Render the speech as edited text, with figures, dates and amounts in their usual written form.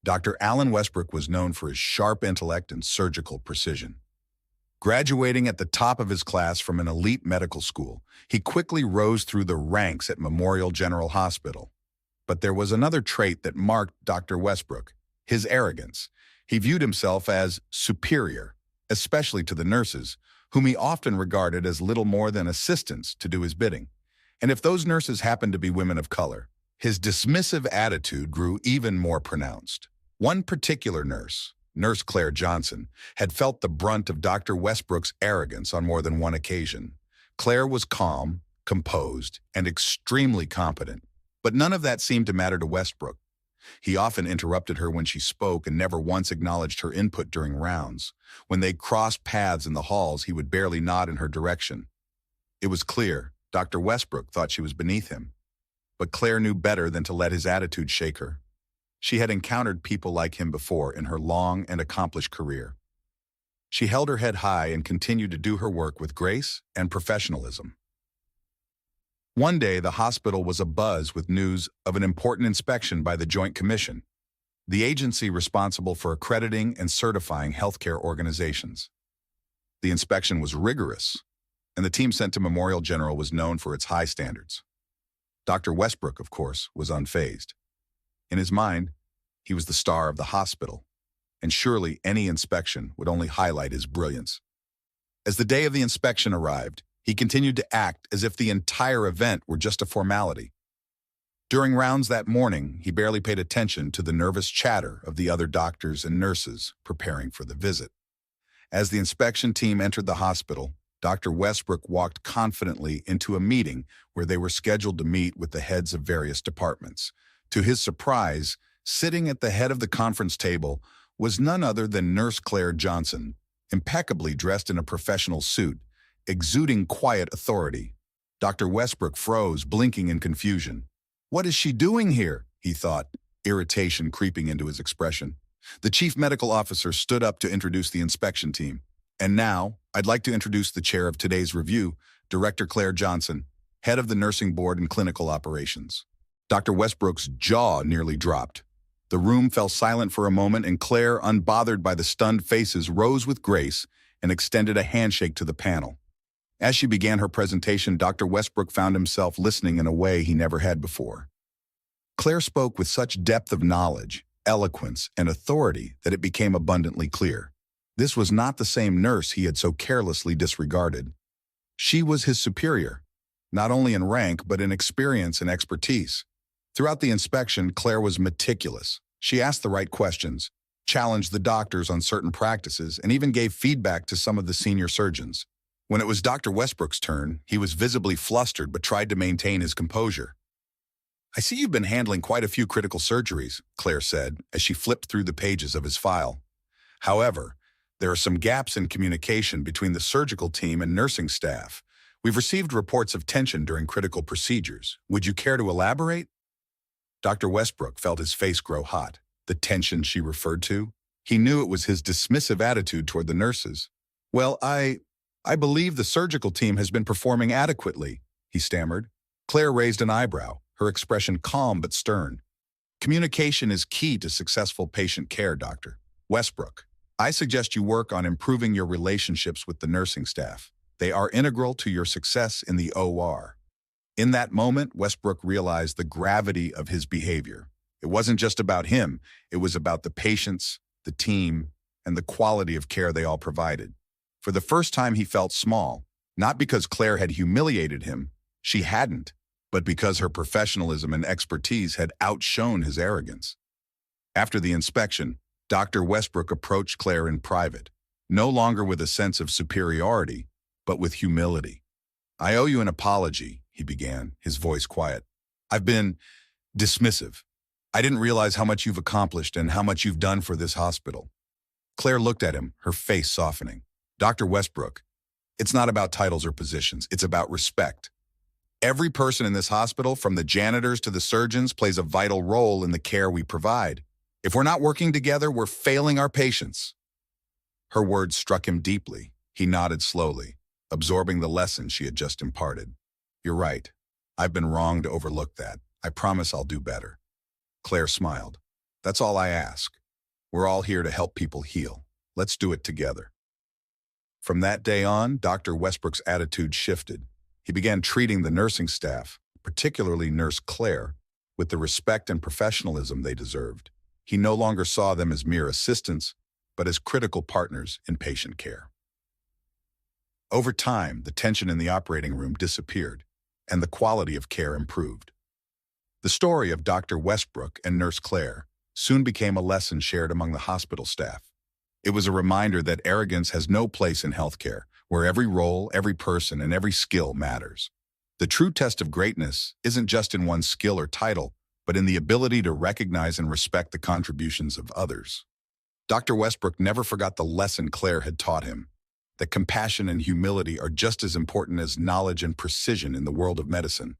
Dr. Alan Westbrook was known for his sharp intellect and surgical precision. Graduating at the top of his class from an elite medical school, he quickly rose through the ranks at Memorial General Hospital. But there was another trait that marked Dr. Westbrook: his arrogance. He viewed himself as superior, especially to the nurses, whom he often regarded as little more than assistants to do his bidding. And if those nurses happened to be women of color, his dismissive attitude grew even more pronounced. One particular nurse, Nurse Claire Johnson, had felt the brunt of Dr. Westbrook's arrogance on more than one occasion. Claire was calm, composed, and extremely competent, but none of that seemed to matter to Westbrook. He often interrupted her when she spoke and never once acknowledged her input during rounds. When they crossed paths in the halls, he would barely nod in her direction. It was clear Dr. Westbrook thought she was beneath him, but Claire knew better than to let his attitude shake her. She had encountered people like him before in her long and accomplished career. She held her head high and continued to do her work with grace and professionalism. One day, the hospital was abuzz with news of an important inspection by the Joint Commission, the agency responsible for accrediting and certifying healthcare organizations. The inspection was rigorous, and the team sent to Memorial General was known for its high standards. Dr. Westbrook, of course, was unfazed. In his mind, he was the star of the hospital, and surely any inspection would only highlight his brilliance. As the day of the inspection arrived, he continued to act as if the entire event were just a formality. During rounds that morning, he barely paid attention to the nervous chatter of the other doctors and nurses preparing for the visit. As the inspection team entered the hospital, Dr. Westbrook walked confidently into a meeting where they were scheduled to meet with the heads of various departments. To his surprise, sitting at the head of the conference table was none other than Nurse Claire Johnson, impeccably dressed in a professional suit, exuding quiet authority. Dr. Westbrook froze, blinking in confusion. "What is she doing here?" he thought, irritation creeping into his expression. The chief medical officer stood up to introduce the inspection team. "And now, I'd like to introduce the chair of today's review, Director Claire Johnson, head of the nursing board and clinical operations." Dr. Westbrook's jaw nearly dropped. The room fell silent for a moment, and Claire, unbothered by the stunned faces, rose with grace and extended a handshake to the panel. As she began her presentation, Dr. Westbrook found himself listening in a way he never had before. Claire spoke with such depth of knowledge, eloquence, and authority that it became abundantly clear. This was not the same nurse he had so carelessly disregarded. She was his superior, not only in rank but in experience and expertise. Throughout the inspection, Claire was meticulous. She asked the right questions, challenged the doctors on certain practices, and even gave feedback to some of the senior surgeons. When it was Dr. Westbrook's turn, he was visibly flustered but tried to maintain his composure. "I see you've been handling quite a few critical surgeries," Claire said as she flipped through the pages of his file. "However, there are some gaps in communication between the surgical team and nursing staff. We've received reports of tension during critical procedures. Would you care to elaborate?" Dr. Westbrook felt his face grow hot. The tension she referred to? He knew it was his dismissive attitude toward the nurses. "Well, I believe the surgical team has been performing adequately," he stammered. Claire raised an eyebrow, her expression calm but stern. "Communication is key to successful patient care, Dr. Westbrook. I suggest you work on improving your relationships with the nursing staff. They are integral to your success in the OR." In that moment, Westbrook realized the gravity of his behavior. It wasn't just about him, it was about the patients, the team, and the quality of care they all provided. For the first time, he felt small, not because Claire had humiliated him, she hadn't, but because her professionalism and expertise had outshone his arrogance. After the inspection, Dr. Westbrook approached Claire in private, no longer with a sense of superiority, but with humility. "I owe you an apology," he began, his voice quiet. "I've been dismissive. I didn't realize how much you've accomplished and how much you've done for this hospital." Claire looked at him, her face softening. "Dr. Westbrook, it's not about titles or positions, it's about respect. Every person in this hospital, from the janitors to the surgeons, plays a vital role in the care we provide. If we're not working together, we're failing our patients." Her words struck him deeply. He nodded slowly, absorbing the lesson she had just imparted. "You're right. I've been wrong to overlook that. I promise I'll do better." Claire smiled. That's all I ask. We're all here to help people heal. Let's do it together. From that day on, Dr. Westbrook's attitude shifted. He began treating the nursing staff, particularly Nurse Claire, with the respect and professionalism they deserved. He no longer saw them as mere assistants, but as critical partners in patient care. Over time, the tension in the operating room disappeared, and the quality of care improved. The story of Dr. Westbrook and Nurse Claire soon became a lesson shared among the hospital staff. It was a reminder that arrogance has no place in healthcare, where every role, every person, and every skill matters. The true test of greatness isn't just in one's skill or title, but in the ability to recognize and respect the contributions of others. Dr. Westbrook never forgot the lesson Claire had taught him, that compassion and humility are just as important as knowledge and precision in the world of medicine.